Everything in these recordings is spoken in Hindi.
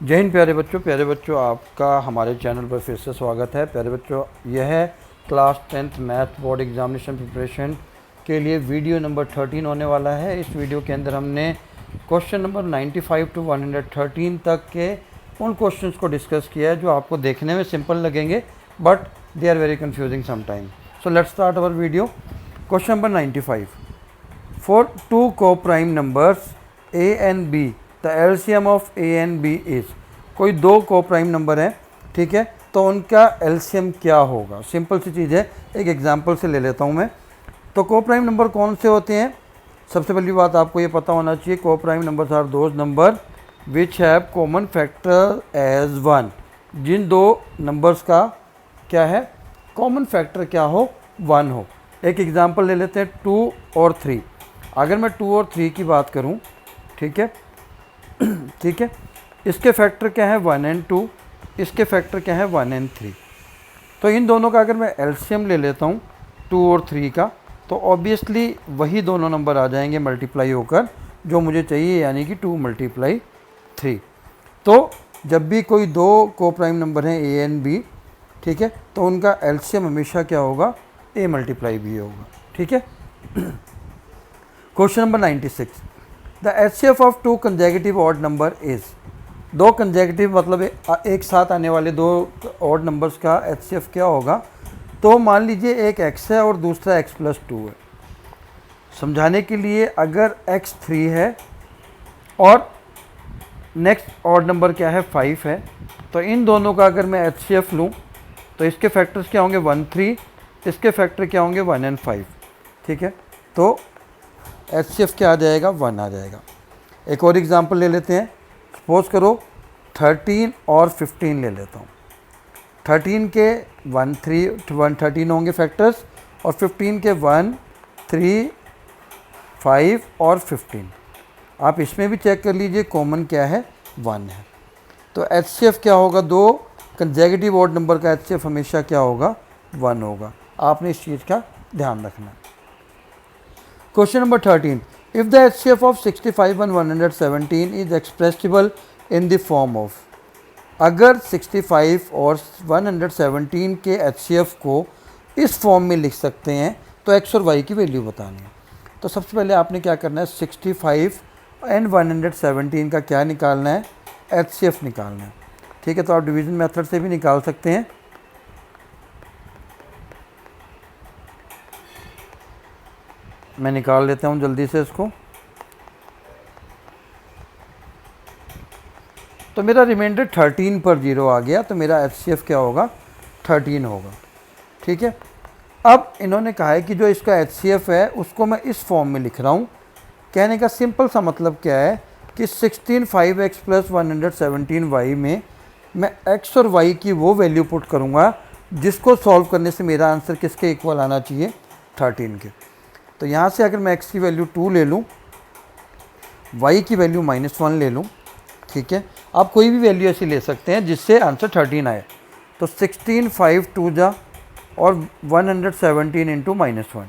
जय हिंद प्यारे बच्चों आपका हमारे चैनल पर फिर से स्वागत है। प्यारे बच्चों, यह है class 10th math board examination preparation के लिए वीडियो नंबर 13 होने वाला है। इस वीडियो के अंदर हमने क्वेश्चन नंबर 95 to 113 तक के उन क्वेश्चंस को डिस्कस किया है जो आपको देखने में सिंपल लगेंगे but they are very confusing sometime. So let's start our video. Question number 95, for two coprime numbers a and b the LCM of a and b is. कोई दो को प्राइम नंबर हैं, ठीक है, तो उनका एलसीएम क्या होगा। सिंपल सी चीज़ है, एक एग्जांपल से ले लेता हूँ मैं। तो को प्राइम नंबर कौन से होते हैं? सबसे पहली बात आपको ये पता होना चाहिए, coprime numbers are those number which have common factor as one. जिन दो नंबर्स का क्या है, कॉमन फैक्टर क्या हो, वन हो। एक एग्जांपल ले लेते हैं, 2 और 3। अगर मैं 2 और 3 की बात करूं, ठीक है ठीक है, इसके फैक्टर क्या है 1 and 2, इसके फैक्टर क्या है 1 and 3। तो इन दोनों का अगर मैं एलसीएम ले लेता हूं 2 और 3 का, तो ऑब्वियसली वही दोनों नंबर आ जाएंगे मल्टीप्लाई होकर जो मुझे चाहिए, यानी कि 2 × 3। तो जब भी कोई दो को प्राइम नंबर हैं ए एंड बी, ठीक है, तो उनका एलसीएम हमेशा क्या होगा, a × b होगा, ठीक है। Question number 96, the HCF of to consecutive odd number is. दो कंसेक्यूटिव मतलब एक साथ आने वाले दो ऑड नंबर्स का एचसीएफ क्या होगा। तो मान लीजिए एक x है और दूसरा x+2 है। समझाने के लिए, अगर x3 है और नेक्स्ट ऑड नंबर क्या है 5 है, तो इन दोनों का अगर मैं एचसीएफ लूँ तो इसके फैक्टर्स क्या होंगे 1 3, इसके फैक्टर क्या होंगे 1 and 5, ठीक है। तो एचसीएफ क्या आ जाएगा, 1 आ जाएगा। एक और एग्जांपल ले लेते हैं। सपोज करो 13 और 15 ले लेता हूँ। 13 के 1 3 113 होंगे फैक्टर्स, और 15 के 1 3 5 और 15। आप इसमें भी चेक कर लीजिए, कॉमन क्या है 1 है। तो एचसीएफ क्या होगा, दो कंसेक्यूटिव ऑड नंबर का एचसीएफ हमेशा क्या होगा, 1 होगा। आपने इस चीज़ का ध्यान रखना है। Question number 13, if the HCF of 65 and 117 is expressible in the form of. अगर 65 और 117 के एचसीएफ को इस फॉर्म में लिख सकते हैं तो एक्स और वाई की वैल्यू बतानी है। तो सबसे पहले आपने क्या करना है, 65 and 117 का क्या निकालना है, एचसीएफ निकालना है, ठीक है। तो आप डिवीज़न मेथड से भी निकाल सकते हैं। मैं निकाल लेता हूँ जल्दी से इसको। तो मेरा रिमाइंडर 13 पर 0 आ गया, तो मेरा एचसीएफ क्या होगा, 13 होगा, ठीक है। अब इन्होंने कहा है कि जो इसका एचसीएफ है उसको मैं इस फॉर्म में लिख रहा हूँ। कहने का सिंपल सा मतलब क्या है कि 16 5x + 117y में मैं x और y की वो वैल्यू पुट करूँगा जिसको सॉल्व करने से मेरा आंसर किसके इक्वल आना चाहिए, 13 के। तो यहाँ से अगर मैं x की वैल्यू 2 ले लूँ, y की वैल्यू -1 ले लूँ, ठीक है। आप कोई भी वैल्यू ऐसी ले सकते हैं जिससे आंसर 13 आए। तो 16 5 2 जा और 117 × -1,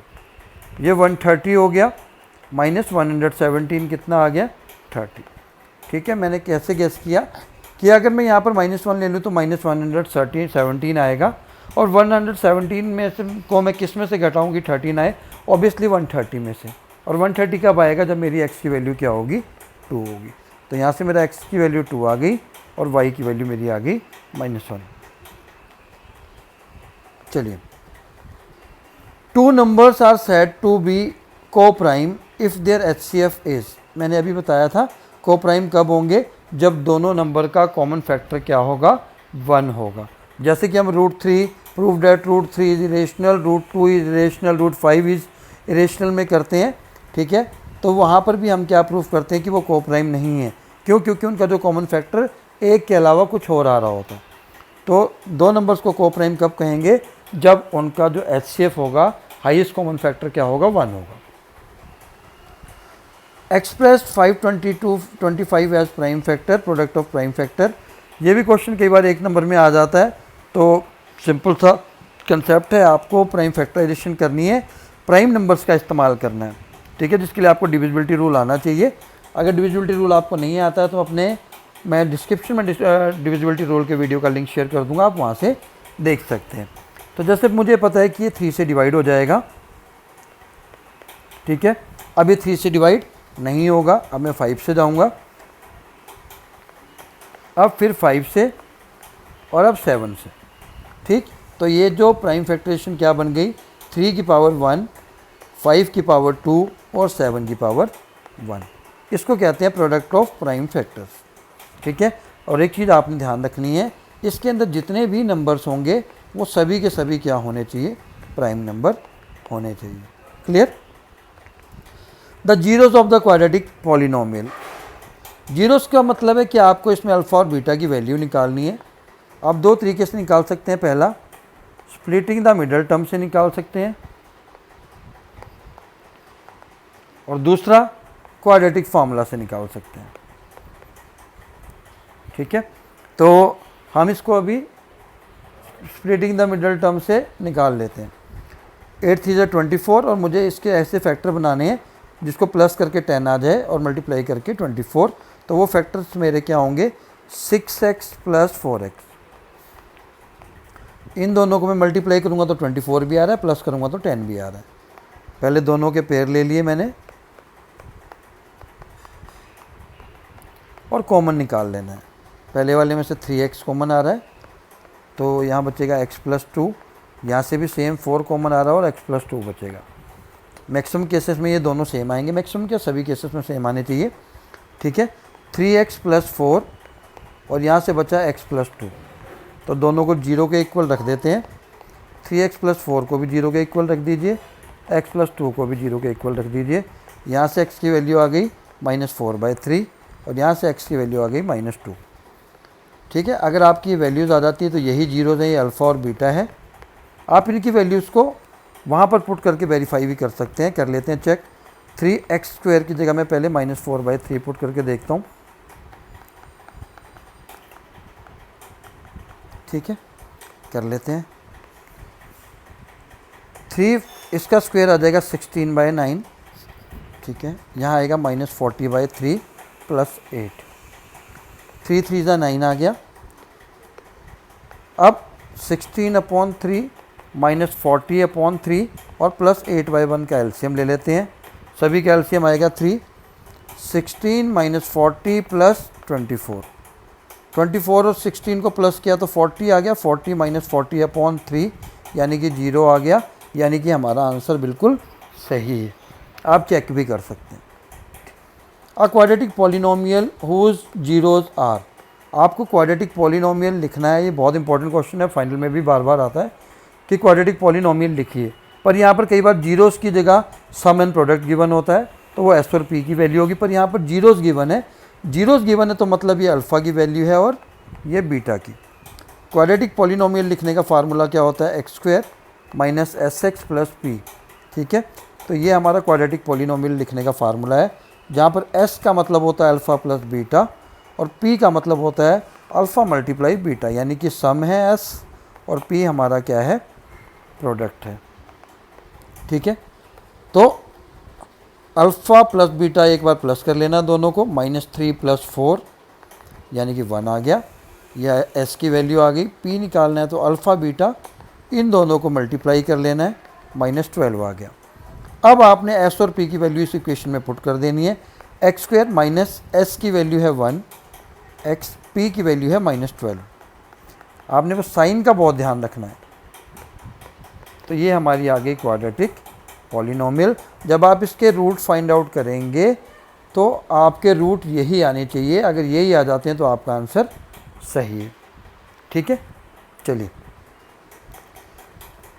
ये 130 हो गया, -117 कितना आ गया, 30, ठीक है। मैंने कैसे गेस किया कि अगर मैं यहाँ पर -1 ले लूँ तो -117 आएगा, और 117 में से को मैं किस में से घटाऊँगी, 13 आए, ऑब्वियसली 130 में से। और 130 कब आएगा, जब मेरी x की वैल्यू क्या होगी, 2 होगी। तो यहाँ से मेरा x की वैल्यू 2 आ गई और y की वैल्यू मेरी आ गई -1। चलिए, two numbers are said to be coprime if their HCF is. मैंने अभी बताया था को प्राइम कब होंगे, जब दोनों नंबर का कॉमन फैक्टर क्या होगा, 1 होगा। जैसे कि हम √3 prove that √3 is irrational, √2 is irrational, √5 is irrational में करते हैं, ठीक है। तो वहाँ पर भी हम क्या प्रूव करते हैं कि वो को प्राइम नहीं है। क्यों? क्योंकि उनका जो कॉमन फैक्टर एक के अलावा कुछ और आ रहा होता है। तो दो नंबर्स को प्राइम कब कहेंगे, जब उनका जो एचसीएफ होगा, हाईएस्ट कॉमन फैक्टर क्या होगा, 1 होगा। Express 522 as prime factor, product of prime factor. ये भी क्वेश्चन कई बार एक नंबर में आ जाता है। तो सिंपल सा कंसेप्ट है, आपको प्राइम फैक्टराइजेशन करनी है, प्राइम नंबर्स का इस्तेमाल करना है, ठीक है, जिसके लिए आपको डिविजिबिलिटी रूल आना चाहिए। अगर डिविजिबिलिटी रूल आपको नहीं आता है तो अपने मैं डिस्क्रिप्शन में डिविजिबिलिटी रूल के वीडियो का लिंक शेयर कर दूंगा, आप वहाँ से देख सकते हैं। तो जैसे मुझे पता है कि ये 3 से डिवाइड हो जाएगा, ठीक है। अब ये 3 से डिवाइड नहीं होगा, अब मैं 5 से जाऊंगा, अब फिर 5 से और अब 7 से, ठीक। तो ये जो प्राइम फैक्टराइजेशन क्या बन गई, 3 की पावर 1, 5 की पावर 2 और 7 की पावर 1। इसको कहते हैं प्रोडक्ट ऑफ प्राइम फैक्टर्स, ठीक है। और एक चीज़ आपने ध्यान रखनी है, इसके अंदर जितने भी नंबर्स होंगे वो सभी के सभी क्या होने चाहिए, प्राइम नंबर होने चाहिए। Clear. The zeros of the quadratic polynomial. Zeros का मतलब है कि आपको इसमें अल्फ़ा और बीटा की वैल्यू निकालनी है। आप 2 तरीके से निकाल सकते हैं। पहला, स्प्लिटिंग द मिडल टर्म से निकाल सकते हैं, और दूसरा क्वाड्रेटिक फार्मूला से निकाल सकते हैं, ठीक है। तो हम इसको अभी स्प्लिटिंग द मिडल टर्म से निकाल लेते हैं। 8 3 24, और मुझे इसके ऐसे फैक्टर बनाने हैं जिसको प्लस करके 10 आ जाए और मल्टीप्लाई करके 24। तो वो फैक्टर्स मेरे क्या होंगे, 6x + 4x। इन दोनों को मैं मल्टीप्लाई करूँगा तो 24 भी आ रहा है, प्लस करूँगा तो 10 भी आ रहा है। पहले दोनों के पेयर ले लिए मैंने और कॉमन निकाल लेना है। पहले वाले में से 3x कॉमन आ रहा है, तो यहाँ बचेगा x + 2। यहाँ से भी सेम 4 कॉमन आ रहा है और x + 2 बचेगा। मैक्सिमम केसेस में ये दोनों सेम आएंगे, मैक्सिमम क्या सभी केसेस में सेम आने चाहिए, ठीक है। 3x + 4 और यहाँ से बचा x + 2, तो दोनों को 0 के इक्वल रख देते हैं। 3x + 4 को भी 0 के इक्वल रख दीजिए, x + 2 को भी 0 के इक्वल रख दीजिए। यहाँ से x की वैल्यू आ गई -4/3 और यहाँ से x की वैल्यू आ गई -2, ठीक है। अगर आपकी वैल्यूज़ आ जाती है तो यही जीरोज़ हैं, ये अल्फ़ा और बीटा है। आप इनकी वैल्यूज़ को वहाँ पर पुट करके वेरीफाई भी कर सकते हैं। कर लेते हैं चेक। 3x² की जगह मैं पहले -4/3 पुट करके देखता हूँ, ठीक है। कर लेते हैं। 3 इसका स्क्वायर आ जाएगा 16/9, ठीक है। यहाँ आएगा -40/3 + 8। 3 3 9 आ गया। अब 16/3 -40/3 और +8/1 का एलसीएम ले लेते हैं। सभी का एलसीएम आएगा 3। 16 - 40 + 24। 24 और 16 को प्लस किया तो 40 आ गया। 40 - 40/3 यानी कि 0 आ गया, यानी कि हमारा आंसर बिल्कुल सही है। आप चेक भी कर सकते हैं। A quadratic polynomial whose zeros are. आपको क्वाड्रेटिक पॉलिनोमियल लिखना है, ये बहुत इंपॉर्टेंट क्वेश्चन है, फाइनल में भी बार बार आता है कि क्वाड्रेटिक पॉलिनोमियल लिखिए। पर यहाँ पर कई बार जीरोस की जगह सम एंड प्रोडक्ट गिवन होता है, तो वो एस और पी की वैल्यू होगी। पर यहाँ पर जीरोस गिवन है, जीरोस गिवन है तो मतलब ये अल्फ़ा की वैल्यू है और ये बीटा की। क्वाड्रेटिक पॉलिनोमियल लिखने का फार्मूला क्या होता है, x² - sx + p, ठीक है। तो ये हमारा क्वाड्रेटिक पॉलिनोमियल लिखने का फार्मूला है, जहाँ पर s का मतलब होता है अल्फ़ा + बीटा और p का मतलब होता है अल्फ़ा × बीटा, यानी कि सम है s और p हमारा क्या है, प्रोडक्ट है, ठीक है। तो अल्फ़ा + बीटा एक बार प्लस कर लेना दोनों को, -3 + 4 यानी कि 1 आ गया। यह s की वैल्यू आ गई। p निकालना है तो अल्फ़ा बीटा इन दोनों को मल्टीप्लाई कर लेना है, -12 आ गया। अब आपने s और p की वैल्यू इस इक्वेशन में पुट कर देनी है। x² - s की वैल्यू है 1, p की वैल्यू है -12। आपने बस साइन का बहुत ध्यान रखना है। तो ये हमारी आ गई क्वाड्रेटिक पॉलिनोमियल। जब आप इसके रूट फाइंड आउट करेंगे तो आपके रूट यही आने चाहिए। अगर यही आ जाते हैं तो आपका आंसर सही है, ठीक है। चलिए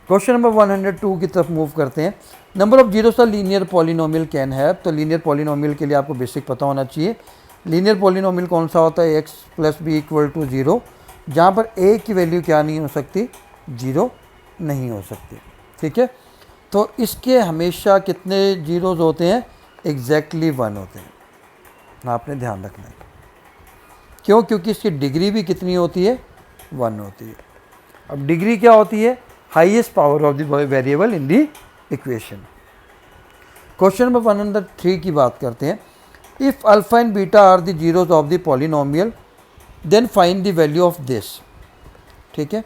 क्वेश्चन नंबर 102 की तरफ मूव करते हैं। Number of zeros a linear polynomial can have. तो लीनियर पॉलिनोमियल के लिए आपको बेसिक पता होना चाहिए। लीनियर पॉलिनोमियल कौन सा होता है, x + b = 0, जहाँ पर a की वैल्यू क्या नहीं हो सकती, 0 नहीं हो सकती, ठीक है। तो इसके हमेशा कितने जीरोज़ होते हैं, एग्जैक्टली 1 होते हैं। आपने ध्यान रखना है, क्यों, क्योंकि इसकी डिग्री भी कितनी होती है, 1 होती है। अब डिग्री क्या होती है, highest power of the variable in the equation. Question number 103 की बात करते हैं। If alpha and beta are the zeros of the polynomial then find the value of this. ठीक है,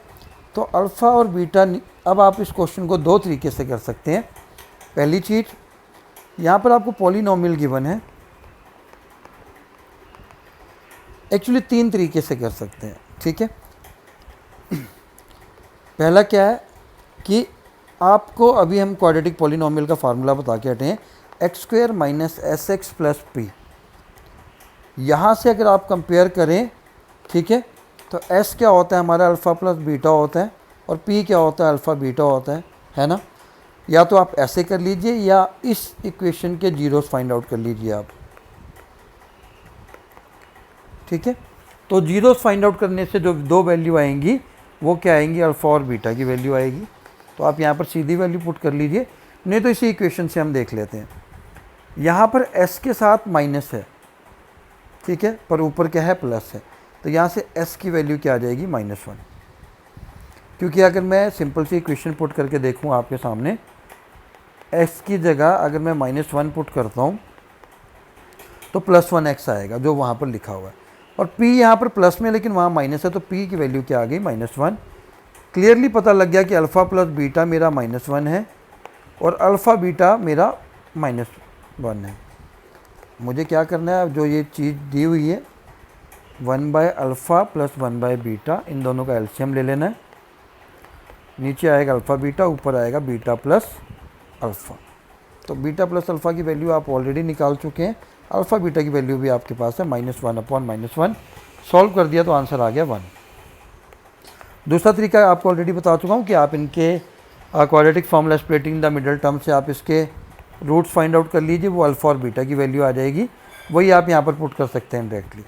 तो अल्फ़ा और बीटा, अब आप इस क्वेश्चन को दो तरीके से कर सकते हैं। पहली चीज़, यहाँ पर आपको पॉलिनोमियल गिवन है, एक्चुअली तीन तरीके से कर सकते हैं। ठीक है, पहला क्या है कि आपको अभी हम क्वाड्रेटिक पॉलिनोमियल का फार्मूला बता के हटे हैं, x square minus S x plus P. यहाँ से अगर आप कंपेयर करें, ठीक है, तो s क्या होता है हमारा, अल्फ़ा प्लस बीटा होता है, और p क्या होता है, अल्फ़ा बीटा होता है ना। या तो आप ऐसे कर लीजिए या इस इक्वेशन के जीरोस फाइंड आउट कर लीजिए आप। ठीक है, तो जीरोस फाइंड आउट करने से जो दो वैल्यू आएंगी वो क्या आएंगी, अल्फ़ा और बीटा की वैल्यू आएगी। तो आप यहाँ पर सीधी वैल्यू पुट कर लीजिए, नहीं तो इसी इक्वेशन से हम देख लेते हैं। यहाँ पर s के साथ माइनस है, ठीक है, पर ऊपर क्या है, प्लस है, तो यहाँ से s की वैल्यू क्या आ जाएगी, -1। क्योंकि अगर मैं सिंपल सी इक्वेशन पुट करके देखूँ आपके सामने, x की जगह अगर मैं -1 पुट करता हूँ तो +1x आएगा जो वहाँ पर लिखा हुआ है, और p यहाँ पर प्लस में लेकिन वहाँ माइनस है, तो p की वैल्यू क्या आ गई, -1। क्लियरली पता लग गया कि अल्फ़ा प्लस बीटा मेरा -1 है और अल्फ़ा बीटा मेरा -1 है। मुझे क्या करना है, जो ये चीज़ दी हुई है 1/अल्फ़ा प्लस 1/बीटा, इन दोनों का एलसीएम ले लेना है। नीचे आएगा अल्फ़ा बीटा, ऊपर आएगा बीटा प्लस अल्फ़ा। तो बीटा प्लस अल्फ़ा की वैल्यू आप ऑलरेडी निकाल चुके हैं, अल्फ़ा बीटा की वैल्यू भी आपके पास है, -1/-1। सॉल्व कर दिया तो आंसर आ गया 1। दूसरा तरीका आपको ऑलरेडी बता चुका हूँ कि आप इनके quadratic formula splitting the middle term से आप इसके रूट्स फाइंड आउट कर लीजिए, वो अल्फ़ा और बीटा की वैल्यू आ जाएगी, वही आप यहाँ पर पुट कर सकते हैं directly.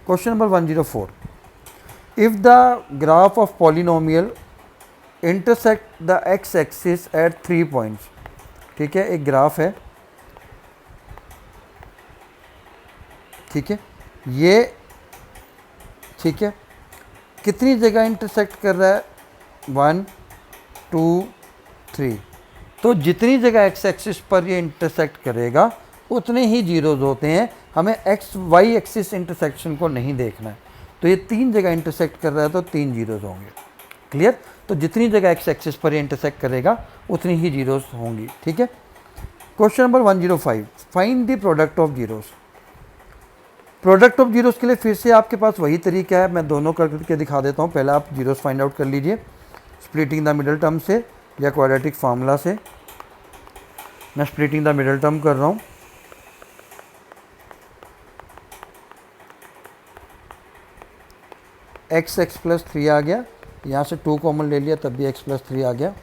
Question number 104, if the graph of polynomial intersect the x axis at 3 points. ठीक है, एक ग्राफ है, ठीक है, ये ठीक है, कितनी जगह इंटरसेक्ट कर रहा है, 1 2 3। तो जितनी जगह एक्स एक्सिस पर ये इंटरसेक्ट करेगा उतने ही जीरोज होते हैं, हमें एक्स वाई एक्सिस इंटरसेक्शन को नहीं देखना है। तो ये 3 जगह इंटरसेक्ट कर रहा है तो 3 जीरोज होंगे। क्लियर, तो जितनी जगह एक्स एक्सिस पर ये इंटरसेक्ट करेगा उतनी ही जीरोज होंगी। ठीक है, question number 105, find the product of zeros. Product of zeros के लिए फिर से आपके पास वही तरीका है, मैं दोनों करके दिखा देता हूँ। पहले आप जीरोस फाइंड आउट कर लीजिए स्प्लिटिंग द मिडल टर्म से या क्वाड्रेटिक फार्मूला से। मैं स्प्लिटिंग द मिडल टर्म कर रहा हूँ। x प्लस 3 आ गया, यहाँ से 2 कॉमन ले लिया तब भी x प्लस 3 आ गया,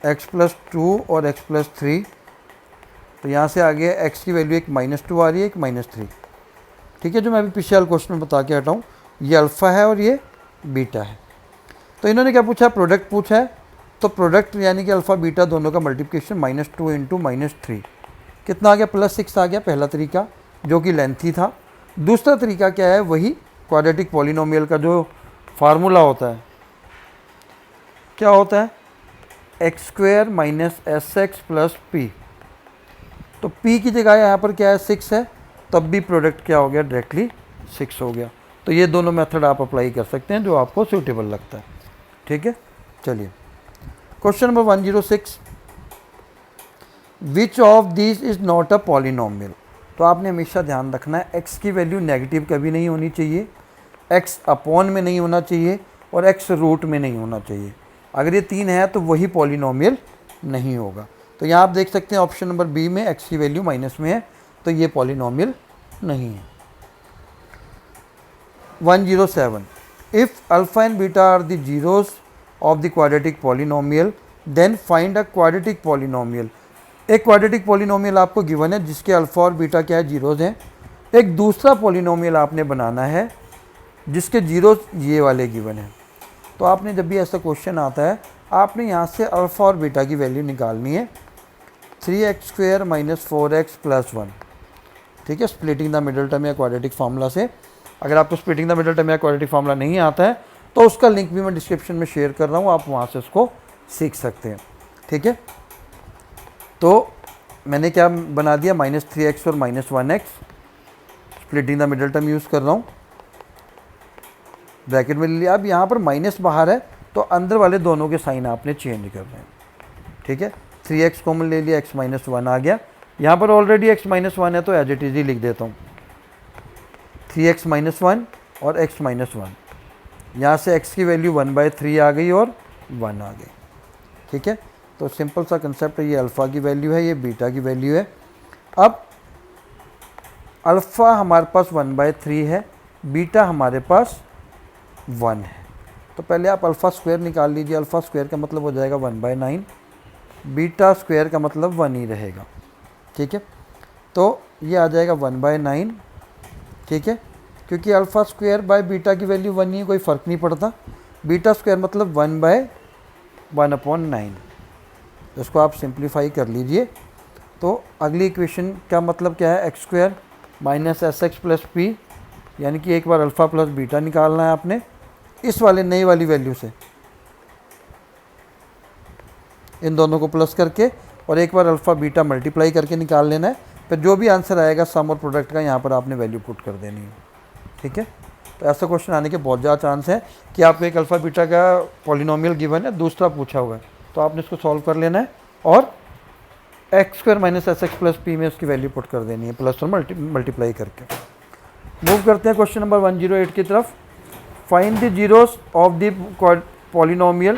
x प्लस 2 और x प्लस 3, तो यहाँ से आ गया x की वैल्यू एक -2 आ रही है, एक -3। ठीक है, जो मैं अभी पिछले वाले क्वेश्चन में बता के हटा हूँ, ये अल्फ़ा है और ये बीटा है। तो इन्होंने क्या पूछा, प्रोडक्ट पूछा है, तो प्रोडक्ट यानी कि अल्फ़ा बीटा दोनों का मल्टीप्लिकेशन -2 इंटू -3 कितना आ गया, +6 आ गया, पहला तरीका जो कि लेंथी था। दूसरा तरीका क्या है, वही क्वाड्रेटिक पॉलिनोमियल का जो फार्मूला होता है, क्या होता है, x² minus SX plus P। तो P की जगह यहाँ पर क्या है, 6 है, तब भी प्रोडक्ट क्या हो गया, डायरेक्टली 6 हो गया। तो ये दोनों मेथड आप अप्लाई कर सकते हैं जो आपको सूटेबल लगता है। ठीक है, चलिए question number 106, which of this is not a polynomial. तो आपने हमेशा ध्यान रखना है, x की वैल्यू नेगेटिव कभी नहीं होनी चाहिए, x अपॉन में नहीं होना चाहिए और x रूट में नहीं होना चाहिए। अगर ये 3 है तो वही पॉलिनोमियल नहीं होगा। तो यहाँ आप देख सकते हैं ऑप्शन नंबर बी में x की वैल्यू माइनस में है, तो ये पॉलिनोमियल नहीं है। 107, if alpha and beta are the zeros of the quadratic polynomial then find a quadratic polynomial. एक क्वाड्रेटिक पॉलिनोमियल आपको गिवन है जिसके अल्फ़ा और बीटा क्या है, जीरोस हैं। एक दूसरा पॉलिनोमियल आपने बनाना है जिसके जीरोस ये वाले गिवन हैं। तो आपने जब भी ऐसा क्वेश्चन आता है, आपने यहाँ से अल्फ़ा और बीटा की वैल्यू निकालनी है, 3x² माइनस 4x प्लस 1। ठीक है, स्प्लिटिंग द मिडल टर्म या क्वाड्रेटिक फार्मूला से। अगर आपको स्प्लिटिंग द मिडल टर्म या क्वाड्रेटिक फार्मूला नहीं आता है तो उसका लिंक भी मैं डिस्क्रिप्शन में शेयर कर रहा हूँ, आप वहाँ से उसको सीख सकते हैं। ठीक है, तो मैंने क्या बना दिया, -3x और -1x, splitting the middle term use कर रहा हूँ। ब्रैकेट में ले लिया। अब यहाँ पर माइनस बाहर है तो अंदर वाले दोनों के साइन आपने चेंज करने हैं, ठीक है। 3x कॉमन ले लिया, x माइनस 1 आ गया। यहाँ पर ऑलरेडी x माइनस 1 है तो एज इट इज ही लिख देता हूँ, 3x माइनस 1 और x माइनस 1। यहाँ से x की वैल्यू 1/3 आ गई और 1 आ गई, ठीक है। तो सिंपल सा कंसेप्ट है, ये अल्फ़ा की वैल्यू है, ये बीटा की वैल्यू है। अब अल्फ़ा हमारे पास 1/3 है, बीटा हमारे पास 1 है। तो पहले आप अल्फ़ा स्क्वायर निकाल लीजिए। अल्फ़ा स्क्वायर का मतलब हो जाएगा 1/9, बीटा स्क्वायर का मतलब 1 ही रहेगा, ठीक है। तो ये आ जाएगा 1/9, ठीक है, क्योंकि अल्फ़ा स्क्वायर बाय बीटा की वैल्यू 1 ही है, कोई फ़र्क नहीं पड़ता। बीटा स्क्वायर मतलब 1/1/9। इसको आप सिंप्लीफाई कर लीजिए। तो अगली इक्वेशन का मतलब क्या है, x square minus S x plus P, यानी कि एक बार अल्फ़ा प्लस बीटा निकालना है आपने इस वाले नई वाली वैल्यू से, इन दोनों को प्लस करके, और एक बार अल्फ़ा बीटा मल्टीप्लाई करके निकाल लेना है। फिर जो भी आंसर आएगा सम और प्रोडक्ट का, यहाँ पर आपने वैल्यू पुट कर देनी है, ठीक है। तो ऐसा क्वेश्चन आने के बहुत ज़्यादा चांस है कि आपको एक अल्फ़ा बीटा का पॉलिनोमियल गिवन है, दूसरा पूछा हुआ है, तो आपने इसको सॉल्व कर लेना है और x square minus S x plus P में उसकी वैल्यू पुट कर देनी है, प्लस और मल्टीप्लाई करके। मूव करते हैं क्वेश्चन नंबर 108 की तरफ। Find the zeros of the polynomial